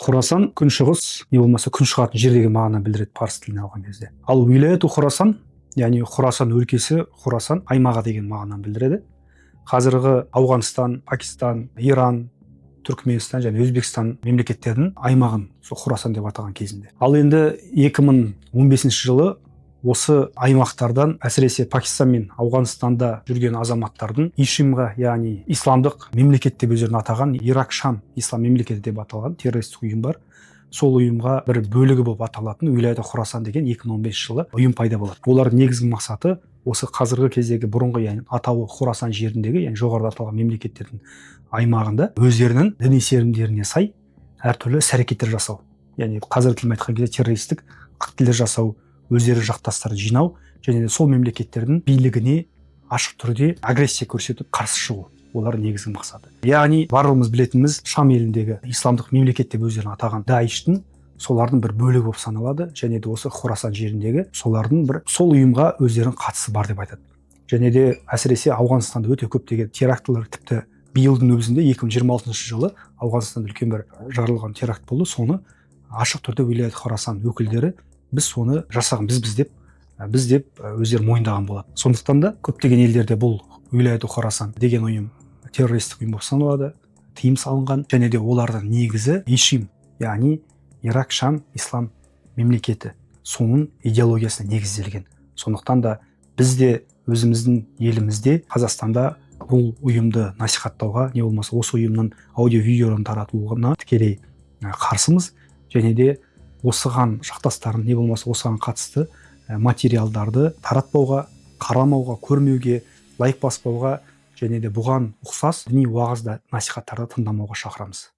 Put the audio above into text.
Хурасан күншығыс не болмаса күн шығатын жер деген мағына білдіреді парсы тіліне алған кезде. Ал уилаяту Хурасан, яғни Хурасан өлкесі, Хурасан аймағы деген мағынаны білдіреді. Қазіргі Ауғанстан, Пакистан, Иран, Түркменстан және Өзбекстан мемлекеттердің аймағын сол Хурасан деп атаған кезінде. Ал енді 2015 жылы осы аймақтардан, әсіресе Пакистан мен Ауғанстанда жүрген азаматтардың ишимға, яғни исламдық мемлекет деп өздерін атаған Ирак-Шам ислам мемлекеті деп аталған террористік ұйым бар. Сол ұйымға бір бөлігі болып аталатын уилаят Хурасан деген 2015 жылы ұйым пайда болады. Олардың негізгі мақсаты осы қазіргі кездегі бұрынғы, яғни атауы Хурасан жеріндегі, яғни жоғарыда аталған мемлекеттердің аймағында өздерінің діни сенімдеріне сай әртүрлі іс-әрекеттер жасау. Яғни қазіргі тілмен айтқан кезде террористік актілер жасау, өздері жақтастарды жинау және сол мемлекеттердің билігіне ашық түрде агрессия көрсетіп қарсы шығу. Олар негізгі мақсаты. Яғни барлығымыз білетініміз Шам еліндегі исламдық мемлекет деп өздерін атаған Даиштің солардың бір бөлігі болып саналады және де осы Хурасан жеріндегі солардың бір сол ұйымға өздерінің қатысы бар деп айтады. Және де әсіресе Ауғанстанда өте көптеген терактылар, тіпті биылдың өзінде 2026 жылы Ауғанстанда үлкен бір жарылған теракт болды. Соны ашық түрде уилаят Хурасан өкілдері біз соны жасаған, біз деп өздері мойындаған болады. Сондықтан да көптеген елдерде бұл уилаят Хурасан деген ұйым террористік ұйым болып саналады, тыйым салынған және де олардың негізі ишим, яғни Ирак-Шам ислам мемлекеті, соның идеологиясына негізделген. Сондықтан да біз де өзіміздің елімізде Қазақстанда бұл ұйымды насихаттауға, не болмаса осы ұйымның аудио-видеоларын таратуына тікелей қарсымыз және де осыған жақтастарын, не болмаса осыған қатысты материалдарды таратпауға, қарамауға, көрмеуге, лайк баспауға және де бұған ұқсас діни уағызда насихаттарды тыңдамауға шақырамыз.